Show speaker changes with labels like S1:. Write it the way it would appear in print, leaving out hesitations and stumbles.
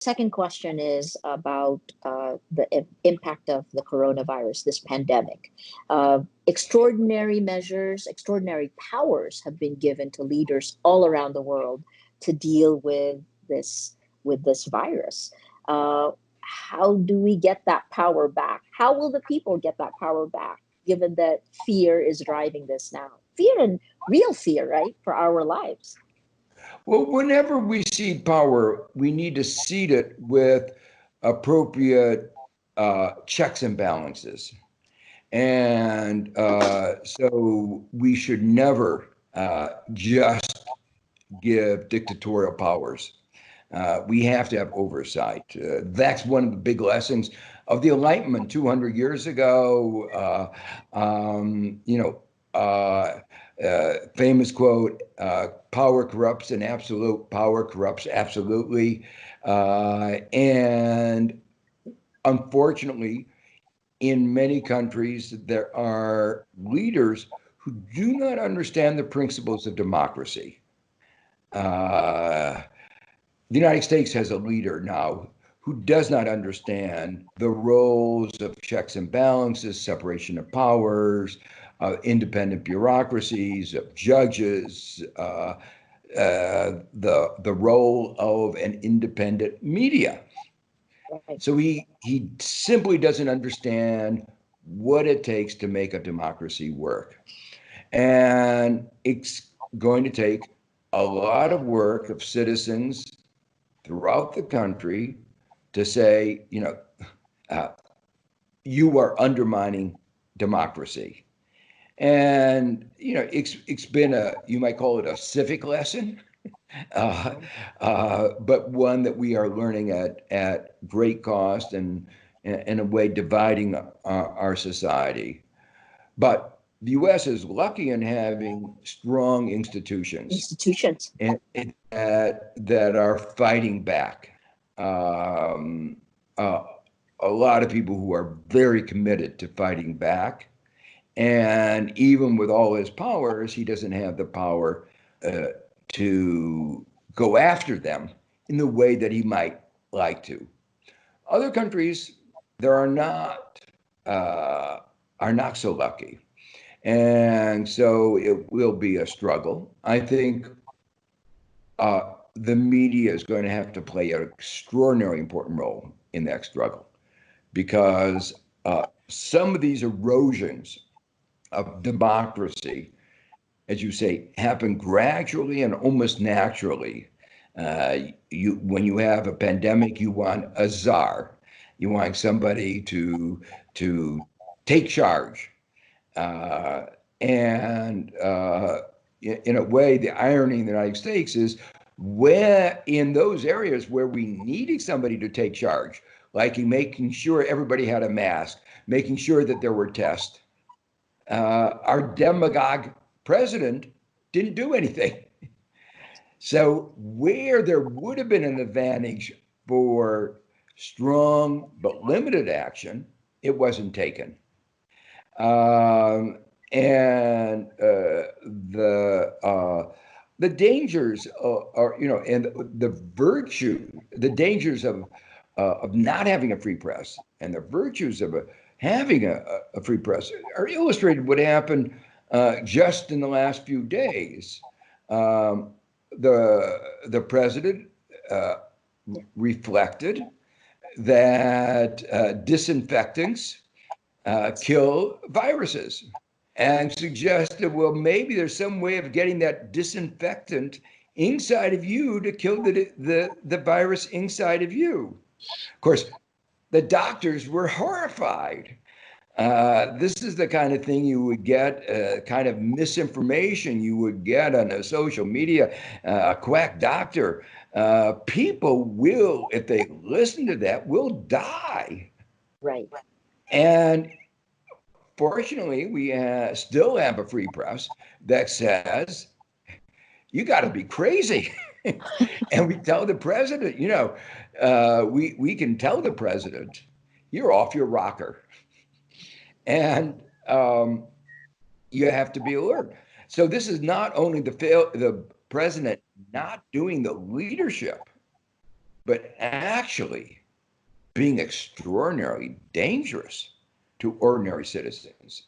S1: Second question is about the impact of the coronavirus, this pandemic. Extraordinary measures, extraordinary powers have been given to leaders all around the world to deal with this virus. How do we get that power back? How will the people get that power back, given that fear is driving this now? Fear and real fear, right, for our lives.
S2: Well, whenever we cede power, we need to cede it with appropriate checks and balances. And so we should never just give dictatorial powers. We have to have oversight. That's one of the big lessons of the Enlightenment 200 years ago. Famous quote, power corrupts and absolute power corrupts absolutely. And unfortunately, in many countries, there are leaders who do not understand the principles of democracy. The United States has a leader now who does not understand the roles of checks and balances, separation of powers, independent bureaucracies, of judges, the role of an independent media.
S1: Right.
S2: So he simply doesn't understand what it takes to make a democracy work. And it's going to take a lot of work of citizens throughout the country to say, you are undermining democracy. And, it's been you might call it a civic lesson, but one that we are learning at great cost and in a way dividing our society. But the U.S. is lucky in having strong institutions
S1: Institutions.
S2: that are fighting back. A lot of people who are very committed to fighting back. And even with all his powers, he doesn't have the power to go after them in the way that he might like to. Other countries, there are not so lucky. And so it will be a struggle. I think the media is going to have to play an extraordinarily important role in that struggle because some of these erosions of democracy, as you say, happen gradually and almost naturally. When you have a pandemic, you want a czar. You want somebody to take charge. And in a way, the irony in the United States is where in those areas where we needed somebody to take charge, like making sure everybody had a mask, making sure that there were tests, our demagogue president didn't do anything. So where there would have been an advantage for strong but limited action, it wasn't taken. And the dangers are, and the virtue, the dangers of not having a free press, and the virtues of having a free press are illustrated what happened just in the last few days. The president reflected that disinfectants kill viruses and suggested, well, maybe there's some way of getting that disinfectant inside of you to kill the virus inside of you. Of course, the doctors were horrified. This is the kind of thing you would get, kind of misinformation you would get on a social media, a quack doctor. People will, if they listen to that, will die.
S1: Right.
S2: And fortunately, we still have a free press that says, you got to be crazy. And we tell the president, we can tell the president, you're off your rocker. And you have to be alert. So this is not only the president not doing the leadership, but actually being extraordinarily dangerous to ordinary citizens.